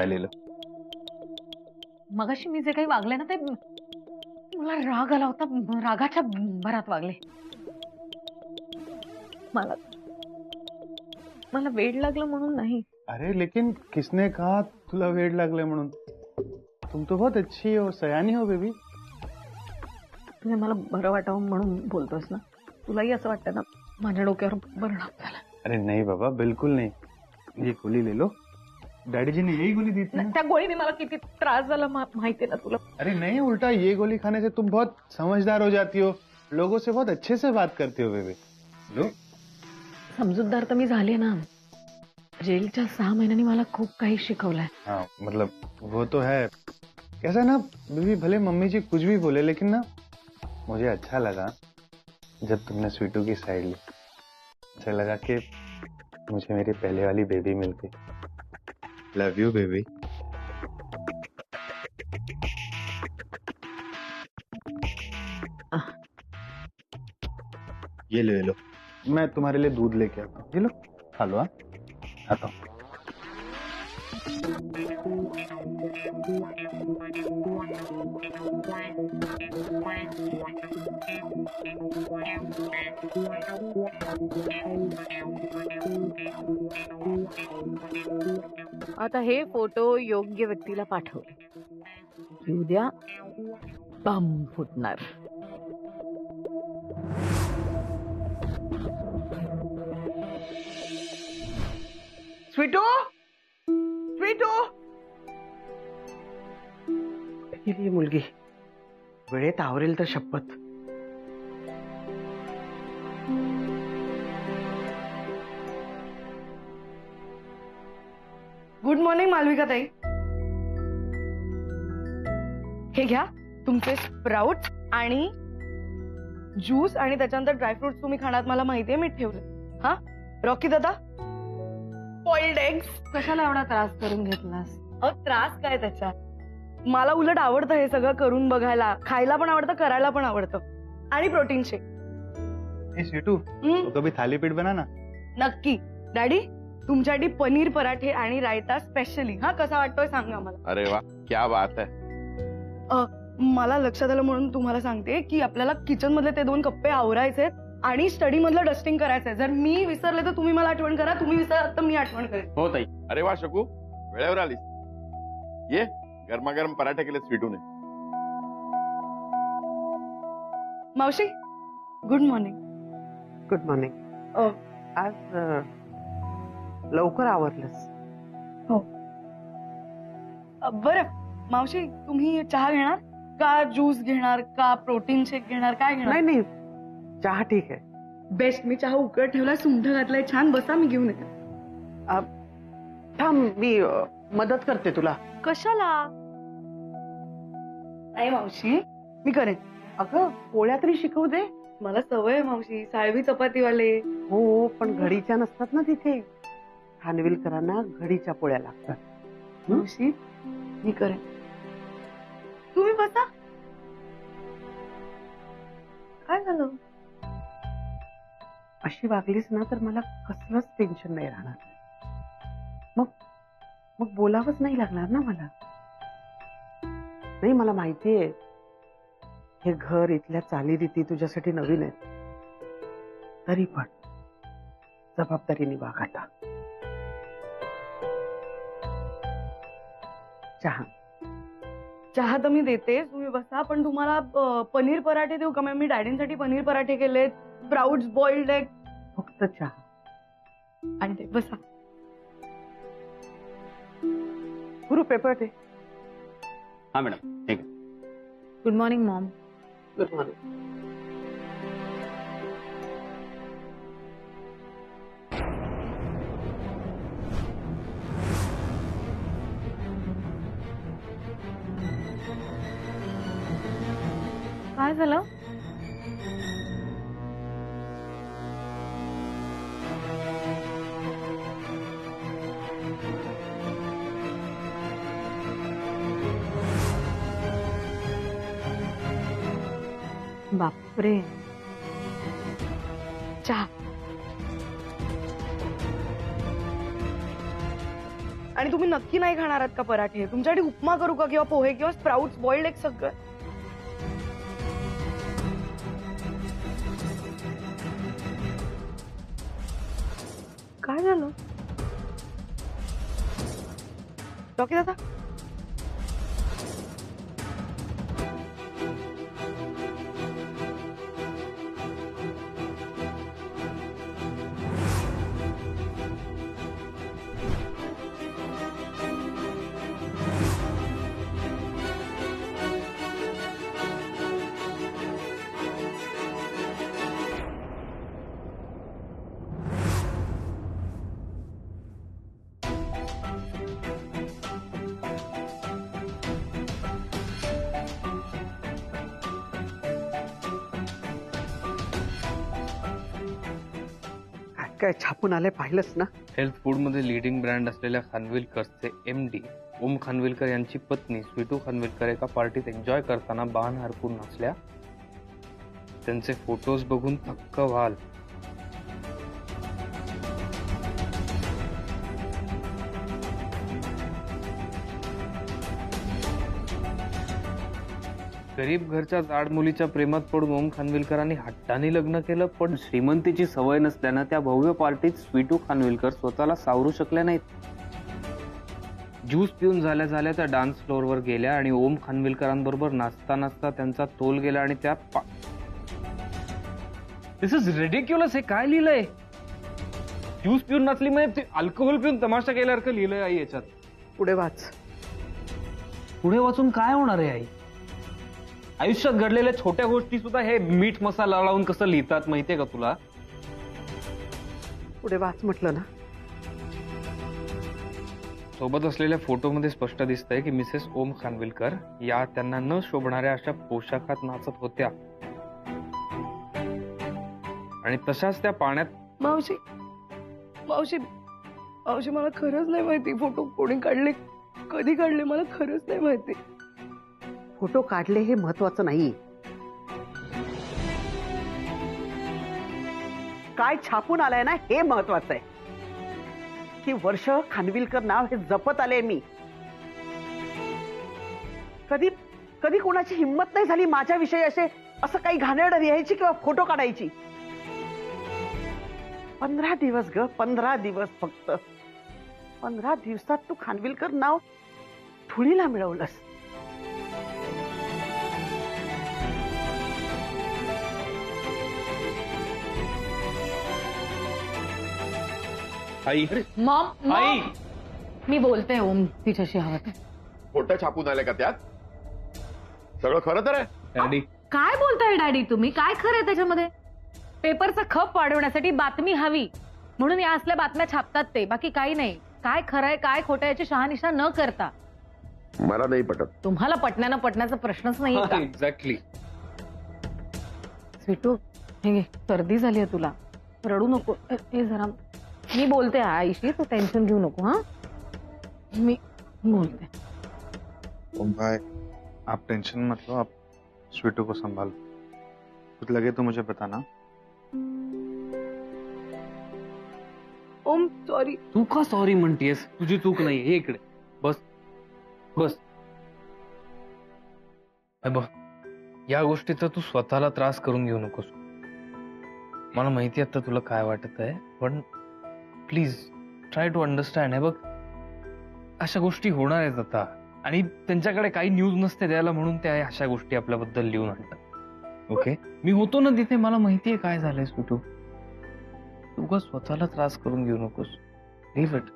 वाळलेलं. मगाशी मी जे काही वागले ना ते मला राग आला होता, रागाच्या भरात वागले. मला मला वेड लागलं म्हणून नाही. अरे लेकिन किसने कहा तुला वेड लागले म्हणून? तुम तो बहुत अच्छी हो, सयानी हो बेबी. तुझे मला बरं वाटावं म्हणून बोलतोस ना? तुलाही असं वाटतं ना माझ्या डोक्यावर परिणाम झाला? अरे नहीं बाबा, बिल्कुल नहीं. ये गोली ले लो. डैडी जी ने यही गोली दी थी ना? त्या गोळीने मला किती त्रास झाला माहितीये ना तुला? अरे नहीं, उल्टा ये गोली खाने से तुम बहुत समझदार हो जाती हो, लोगों से बहुत अच्छे से बात करती हो बेबी. लो. समजूतदार तर मी झाले ना. जेलच्या 6 महिन्यांनी मला खूप काही शिकवलंय. हाँ मतलब वो तो है. कैसा ना बेबी, भले मम्मी जी कुछ भी बोले लेकिन ना मुझे अच्छा लगा जब तुमने स्वीटू की साइड ली. अच्छा लगा कि मुझे मेरी पहले वाली बेबी मिल गई. लव यू बेबी. ये लो ये लो, मैं तुम्हारे लिए दूध लेके आता हूँ. ये लो खा लो. हाँ आता हूँ. आता हे फोटो योग्य व्यक्तीला पाठवले. उद्या बम फुटणार. स्वीटू, स्वीटू. गेली मुलगी. वेळेत आवरेल तर शपथ. गुड मॉर्निंग मालविका ताई. हे घ्या तुमचे स्प्राउट्स आणि ज्यूस आणि त्याच्यानंतर ड्रायफ्रुट्स तुम्ही खाणार मला माहितीये मी ठेवले. हा रॉकी दादा, बॉइल्ड एग्स. कशाला एवढा त्रास करून घेतलास? त्रास काय त्याचा? मला उलट आवडतं हे सगळं करून बघायला, खायला पण आवडतं, करायला पण आवडतं. आणि प्रोटीन शेक. ए स्वीटू, तो कभी थालीपीठ बना ना. नक्की. डॅडी तुमच्यासाठी पनीर पराठे आणि रायता स्पेशली. हा कसा वाटतोय सांगा मला. अरे वाह, क्या बात है. मला लक्षात आलं म्हणून तुम्हाला सांगते की आपल्याला किचन मधले ते 2 कप्पे आवरायचे आणि स्टडी मधलं डस्टिंग करायचंय. जर मी विसरले तर तुम्ही मला आठवण करा, तुम्ही विसरलात तर मी आठवण करेन. हो ताई. अरे वा शकू, वेळेवर आलीस. ये गरमागरम पराठे केले स्वीटूने. मावशी गुड मॉर्निंग. Good morning. आज लवकर आवरलंस? हो. बरं मावशी, तुम्ही चहा घेणार का ज्यूस घेणार का प्रोटीन शेक घेणार, काय घेणार? नाही नाही, चहा ठीक आहे. बेस्ट. मी चहा उकळत ठेवलाय, सुंठ घातलाय छान. बसा मी घेऊन येते. थांब, मी मदत करते तुला. कशाला? नाही मावशी मी करेन. अगं पोळ्या तरी शिकवू दे. मला सवय आहे मावशी, साळवी चपातीवाले. हो पण घडीच्या नसतात ना तिथे. खानविलकरांना घडीच्या पोळ्या लागतात. मावशी मी करेन, तुम्ही बसा. काय झालं? अशी वागलीस ना तर मला कसलंच टेन्शन नाही राहणार. मग बोलावंच नाही लागणार ना मला. नाही, मला माहितीये हे घर, इथल्या चालीरीती तुझ्यासाठी नवीन आहेत. तरी पण जबाबदारीने वाग आता. चहा. चहा तर मी देते, तुम्ही बसा. पण तुम्हाला पनीर पराठे देऊ का? मी डॅडींसाठी पनीर पराठे केलेत, स्प्राउट्स, बॉइल्ड एग. फक्त चहा. आणि ते बसा. गुरु पेपर दे. हाँ मैडम ठीक है. Good morning Maugham. Good morning. काय झालं? बापरे. चहा. आणि तुम्ही नक्की नाही खाणार आहात का पराठे? तुमच्यासाठी उपमा करू का किंवा पोहे किंवा स्प्राउट्स, बॉइल्ड एग सगळं? काय झालं रॉकी दादा? काय छापून आले पाहिलंच ना? हेल्थ फूड मध्ये लीडिंग ब्रँड असलेल्या खानविलकरचे MD ओम खानविलकर यांची पत्नी स्वीटू खानविलकर एका पार्टीत एन्जॉय करताना बाण हरपून नाचल्या. त्यांचे फोटोज बघून थक्क व्हाल. गरीब घरच्या जाड मुलीच्या प्रेमात पडून ओम खानविलकरांनी हट्टाने लग्न केलं, पण श्रीमंतीची सवय नसल्यानं त्या भव्य पार्टीत स्वीटू खानविलकर स्वतःला सावरू शकल्या नाहीत. ज्यूस पिऊन झाल्या झाल्या त्या डान्स फ्लोअरवर गेल्या आणि ओम खानविलकरांबरोबर नाचता नाचता त्यांचा तोल गेला आणि त्या दिस इज रिडिक्युलस. हे काय लिहिलंय? ज्यूस पिऊन नाचली म्हणजे अल्कोहोल पिऊन तमाशा केल्यासारखं लिहिलंय आई याच्यात. पुढे वाच. पुढे वाचून काय होणार आहे आई? आयुष्यात घडलेल्या छोट्या गोष्टी सुद्धा हे मीठ मसाला लावून कसं लिहितात माहितीये का तुला? पुढे वाच म्हटलं ना. सोबत असलेल्या फोटोमध्ये स्पष्ट दिसतंय की मिसेस ओम खानविलकर या त्यांना न शोभणाऱ्या अशा पोशाखात नाचत होत्या आणि तशाच त्या पाण्यात. मावशी मावशी मावशी मला खरंच नाही माहिती फोटो कोणी काढले, कधी काढले, मला खरंच नाही माहिती. फोटो काढले हे महत्वाचं नाही, काय छापून आलाय ना हे महत्वाचं आहे. की वर्ष खानविलकर नाव हे जपत आले मी. कधी कधी कोणाची हिंमत नाही झाली माझ्याविषयी असं काही घाणेरडं लिहायची किंवा फोटो काढायची. 15 दिवस ग, 15 दिवस फक्त. 15 दिवसात तू खानविलकर नाव धुळीला मिळवलंस. आई मॉम आई मी बोलते ओम तिच्याशी हवं तर. खोटं छापून आले का त्यात? सगळं खरं तर आहे. डॅडी काय बोलताय डॅडी तुम्ही? काय खरं आहे त्याच्यामध्ये? पेपरचा खप वाढवण्यासाठी बातमी हवी म्हणून या असल्या बातम्या छापतात ते, बाकी काही नाही. काय खरंय काय खोटं याची शहानिशा न करता. मला नाही पटत. तुम्हाला पटण्याचा प्रश्नच नाही का? एक्झॅक्टली. स्वीटू हे घे, सर्दी झाली आहे तुला, रडू नको. हे जरा मी बोलते आईशी, तू टेन्शन घेऊ नको. हा मी बोलते. ओम भाई आप टेंशन मत लो, आप स्वीटू को संभालो. कुछ लगे तो मुझे बताना. ओम सॉरी. तू का सॉरी म्हणतेस? तुझी चूक नाही. हे इकडे बस बस. बघ, या गोष्टीचा तू स्वतःला त्रास करून घेऊ नकोस. मला माहिती आता तुला काय वाटत आहे, पण प्लीज ट्राय टू अंडरस्टँड. हे बघ, अशा गोष्टी होणार आहेत आता आणि त्यांच्याकडे काही न्यूज नसते द्यायला म्हणून त्या अशा गोष्टी आपल्याबद्दल लिहून आणतात. ओके, मी होतो ना तिथे, मला माहितीये काय झालंय. तू उगा स्वतःला त्रास करून घेऊ नकोस. Leave it.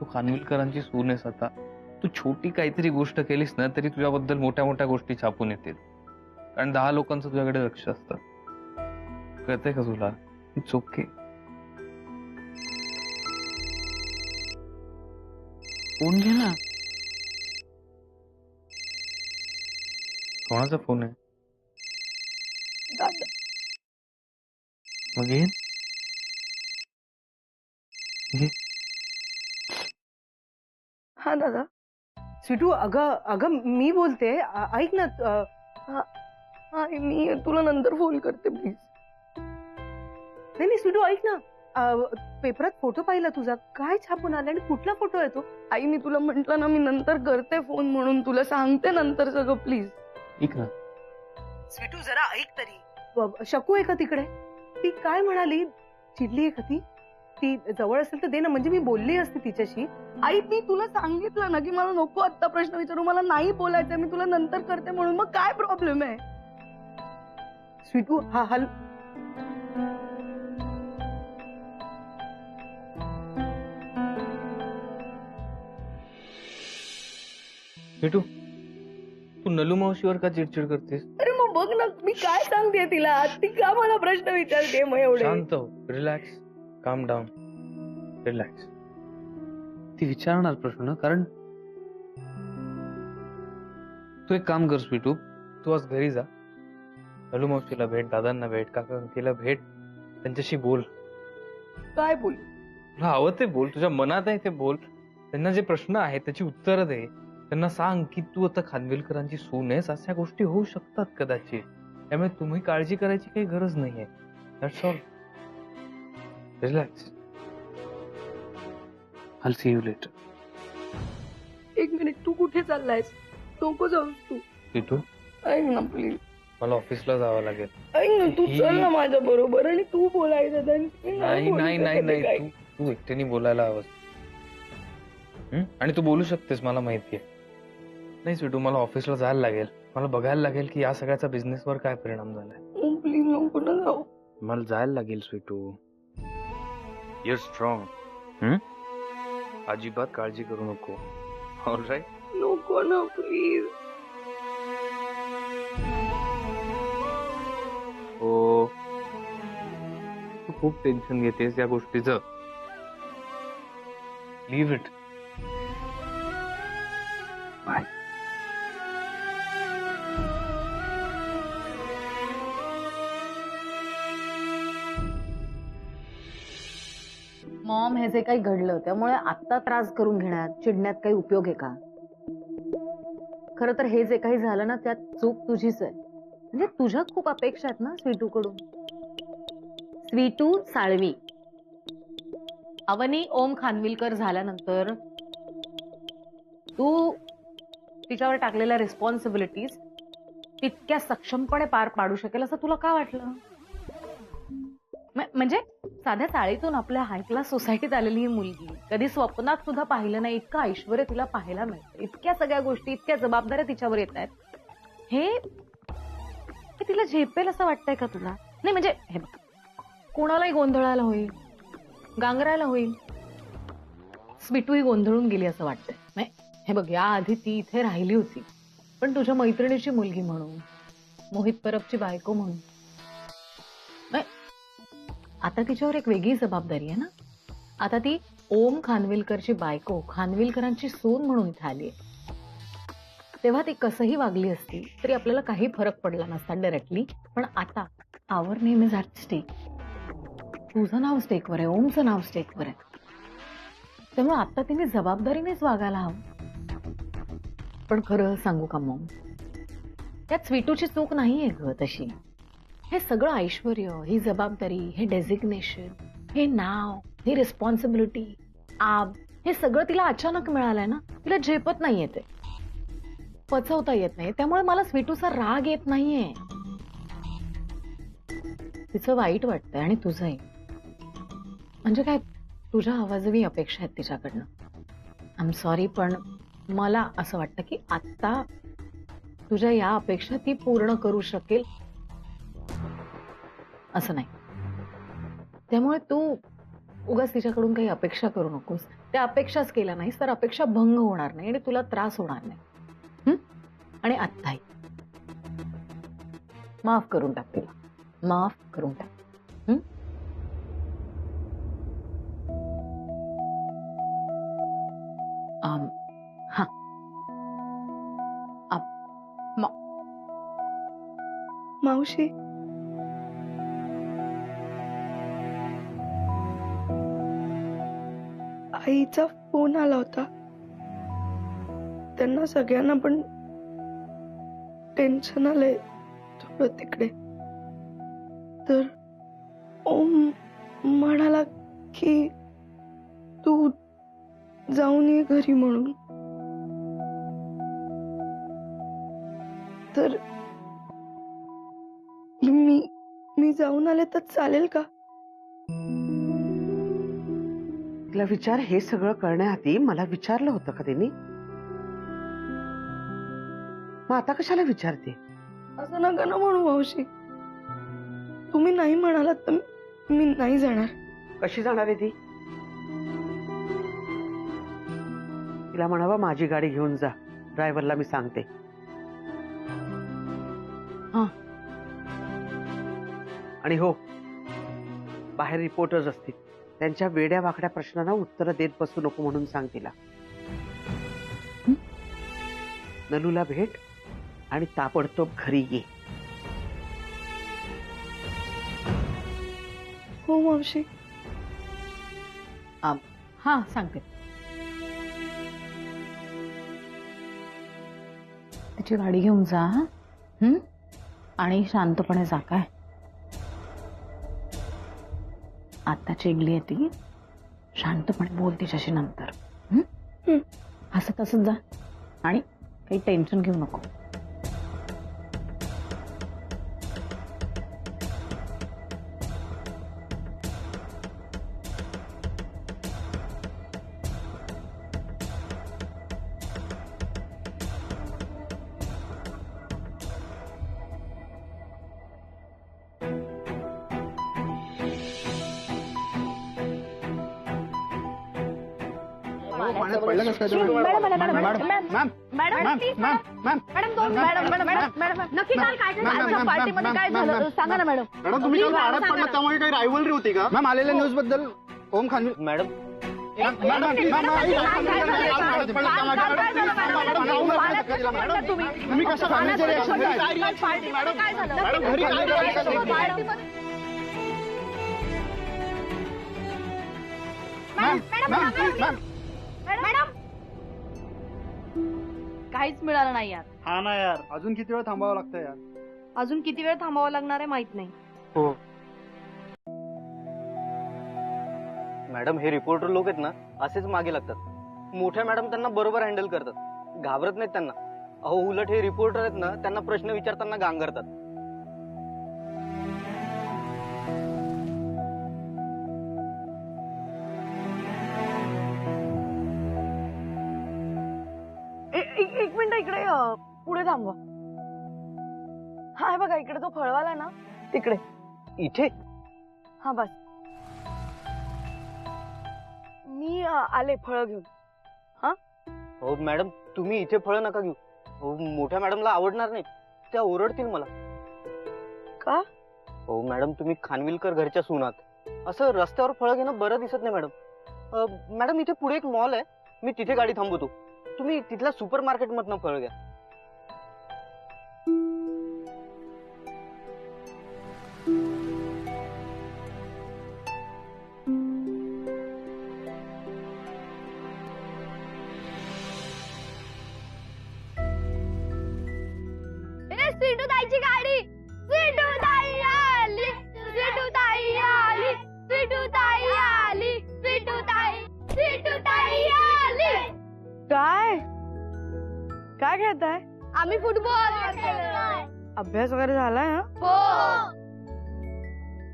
तू खानविलकरांची सून आहेस आता. तू छोटी काहीतरी गोष्ट केलीस ना तरी तुझ्याबद्दल मोठ्या मोठ्या गोष्टी छापून येतील, कारण 10 लोकांचं तुझ्याकडे लक्ष असतं. कळतंय का तुला? It's okay. फोन घे ना. कोणाचा फोन आहे? दादा. मग घे. हा दादा. स्वीटू अगं मी बोलते, ऐक ना. हा मी तुला नंतर फोन करते प्लीज. नाही स्वीटू ऐक ना. पेपरात फोटो पाहिला तुझा, काय छापून आला आणि कुठला फोटो आहे तो? आई मी तुला म्हंटल ना मी नंतर करते फोन म्हणून, तुला सांगते नंतर सगळं प्लीज. ठीक ना. स्वीटू जरा ऐक तरी. शकू आहे का तिकडे? ती काय म्हणाली? चिडली आहे का ती? ती जवळ असेल तर दे ना, म्हणजे मी बोलली असते तिच्याशी. आई मी तुला सांगितलं ना की मला नको आत्ता प्रश्न विचारू, मला नाही बोलायचं, मी तुला नंतर करते म्हणून. मग काय प्रॉब्लेम आहे? स्वीटू हा हल भेटू. तू नलू मावशीवर का चिडचिड करतेस? अरे मग बघ ना मी काय सांगते तिला, ती का मला प्रश्न विचारते मग एवढे. शांत हो, रिलॅक्स, काम डाऊन, रिलॅक्स. ती विचारणार प्रश्न, कारण तू एक काम कर स्वीटू, तू आज घरी जा, नलू मावशीला भेट, दादांना भेट, काका काकीला भेट, त्यांच्याशी बोल. काय बोल? तुला हवं ते बोल, तुझ्या मनात आहे ते बोल. त्यांना जे प्रश्न आहेत त्याची उत्तरं दे. त्यांना सांग की तू आता खानविलकरांची सून आहेस, अशा गोष्टी होऊ शकतात कदाचित, त्यामुळे तुम्ही काळजी करायची काही गरज नाहीये. That's all. Relax. I'll see you later. एक मिनिट, तू कुठे चाललायस? नको जाऊस तू. स्वीटू, ऐक ना प्लीज. मला ऑफिसला जावं लागेल. ऐक ना तू चल ना माझ्या बरोबर आणि तू बोलायचं त्यांची. नाही नाही नाही नाही, तू एकट्याने बोलायला हवंस. आणि तू बोलू शकतेस, मला माहितीये. नाही स्वीटू, मला ऑफिसला जायला लागेल, मला बघायला लागेल की या सगळ्याचा बिझनेसवर काय परिणाम झालाय. प्लीज नको ना जाऊ. मला जायला लागेल स्वीटू. Your strong. अजिबात काळजी करू नको. ऑलराईट. नको ना प्लीज. हो, तू खूप टेन्शन घेतेस या गोष्टीचं. Leave it. बाय. मॉम, हे जे काही घडलं त्यामुळे आत्ता त्रास करून घेण्यात, चिडण्यात काही उपयोग आहे का? खरं तर हे जे काही झालं ना, त्यात चूक तुझीच आहे. म्हणजे तुझ्यात खूप अपेक्षा आहेत ना स्वीटूकडून. स्वीटू साळवी, अवनी ओम खानविलकर झाल्यानंतर तू तिच्यावर टाकलेल्या रिस्पॉन्सिबिलिटीज तितक्या सक्षमपणे पार पाडू शकेल असं तुला का वाटलं? म्हणजे साध्या चाळीतून आपल्या हाय क्लास सोसायटीत आलेली ही मुलगी कधी स्वप्नात सुद्धा पाहिलं नाही इतकं ऐश्वर्य तिला पाहायला मिळतं, इतक्या सगळ्या गोष्टी, इतक्या जबाबदाऱ्या तिच्यावर येत आहेत. हे तिला झेपेल असं वाटतंय का तुला? नाही म्हणजे हे बघ, कोणालाही गोंधळायला होईल, गांगरायला होईल. स्वीटूही गोंधळून गेली असं वाटतंय. हे बघ, या आधी ती इथे राहिली होती, पण तुझ्या मैत्रिणीची मुलगी म्हणून, मोहित परबची बायको म्हणून. आता तिच्यावर एक वेगळी जबाबदारी आहे ना. आता ती ओम खानविलकरची बायको, खानविलकरांची सून म्हणून इथे आली आहे. तेव्हा ती कसंही वागली असती तरी आपल्याला काही फरक पडला नसता डायरेक्टली. पण आता आवर नेम इज ॲट स्टेक. तुझं नाव स्टेकवर आहे, ओमचं नाव स्टेकवर आहे. त्यामुळे आता तिने जबाबदारीनेच वागायला हवं. पण खरं सांगू का मॉम, त्यात स्वीटूची चूक नाहीये ग तशी. हे सगळं ऐश्वर्य, ही जबाबदारी, हे डेझिग्नेशन, हे नाव, ही रिस्पॉन्सिबिलिटी, आब, हे सगळं तिला अचानक मिळालंय ना. तिला झेपत नाहीये, ते पचवता येत नाही. त्यामुळे मला स्वीटूचा राग येत नाहीये. तिचं वाईट वाटतंय आणि तुझंही. म्हणजे काय, तुझ्या आवाजवी अपेक्षा आहेत तिच्याकडनं. आय एम सॉरी, पण मला असं वाटतं की आत्ता तुझ्या या अपेक्षा ती पूर्ण करू शकेल असं नाही. त्यामुळे तू उगाच तिच्याकडून काही अपेक्षा करू नकोस. त्या अपेक्षाच केल्या नाहीस तर अपेक्षा भंग होणार नाही आणि तुला त्रास होणार नाही. आणि आत्ताही माफ करून टाक तिला, माफ करून टाक. हा, मावशी, आईचा फोन आला होता. त्यांना सगळ्यांना पण टेन्शन आलंय थोडं तिकडे. तर ओम म्हणाला की तू जाऊन ये घरी म्हणून. तर मी जाऊन आले तर चालेल का? तिला विचार, हे सगळं करण्याआधी मला विचारलं होतं का त्यांनी? मग आता कशाला विचारते? असं नका ना म्हणू मावशी. तुम्ही नाही म्हणालात तर मी नाही जाणार. कशी जाणार आहे ती? तिला म्हणावं माझी गाडी घेऊन जा, ड्रायव्हरला मी सांगते. हा. आणि हो, बाहेर रिपोर्टर्स असतील, त्यांच्या वेड्या वाकड्या प्रश्नांना उत्तरं देत बसू नको म्हणून सांग तिला. नलूला भेट आणि ताबडतोब घरी ये. हो मावशी. हा सांगते. तिची गाडी घेऊन जा. आणि शांतपणे जा. काय आता चिडली आहे ती, शांतपणे बोल तिच्याशी नंतर. हसत हसत जा आणि काही टेन्शन घेऊ नको. नक्की काल काय झालं पार्टीमध्ये? काय झालं सांगा ना मॅडम. मॅडम तुम्ही काल वाड्यात पडलात त्यामुळे काही रायव्हलरी होती का? मॅम आलेल्या न्यूज बद्दल ओम खानवी मॅडम तुम्ही कसं फॅमिलीचे रिएक्शन मॅडम घरी काहीच मिळालं नाही यार. हा ना यार, अजून किती वेळ थांबावं लागतं यार? अजून किती वेळ थांबावं लागणार आहे माहित नाही. हो मॅडम, हे रिपोर्टर लोक आहेत ना, असेच मागे लागतात. मोठ्या मॅडम त्यांना बरोबर हँडल करतात, घाबरत नाहीत त्यांना. अहो उलट हे रिपोर्टर आहेत ना, त्यांना प्रश्न विचारताना गांगरतात. एक मिनिट इकडे पुढे थांबवा. हा हे बघा, इकडे तो फळवाला ना, तिकडे. इथे हा बस. मी आले फळ घेऊन. हो मॅडम, तुम्ही इथे फळं नका घेऊ. हो मोठ्या मॅडमला आवडणार नाही, त्या ओरडतील मला. का? हो मॅडम, तुम्ही खानविलकर घरच्या सुनात. असं रस्त्यावर फळं घेणं बरं दिसत नाही मॅडम. मॅडम इथे पुढे एक मॉल आहे, मी तिथे गाडी थांबवतो. तुम्ही तिथल्या सुपर मार्केट मधनं फळ घ्या. स्वीटूताईची गाडी. स्वीटूताई आली, स्वीटूताई आली, स्वीटूताई आली, स्वीटूताई, स्वीटूताई आली. काय काय खेळताय? आम्ही फुटबॉल. अभ्यास वगैरे झालाय? हो.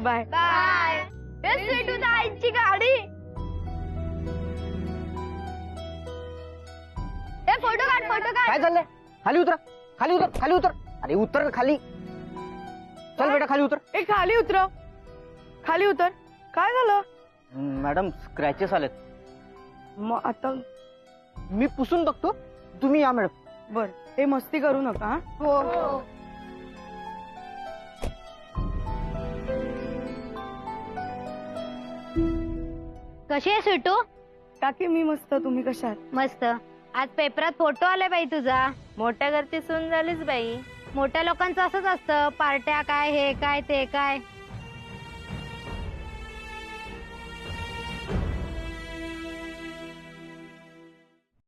Bye bye. स्वीटूताईची गाडी. फोटो काढ, फोटो काढ. काय चाललंय? खाली उतरा, खाली उतर, खाली उतर. अरे उतर खाली. चल बेटा खाली उतर. ए खाली उतरव, खाली उतर. काय झालं? मॅडम स्क्रॅचेस आलेत. मग आता मी पुसून बघतो, तुम्ही या मॅडम. बर, हे मस्ती करू नका. हो. कशी आहे स्वीटू? टाकी मी मस्त. तुम्ही कशा आहात? मस्त. आज पेपरात फोटो आले बाई तुझा. मोठ्या घरची सून झालीच बाई. मोठ्या लोकांचं असंच असतं, पार्ट्या काय, हे काय, ते काय.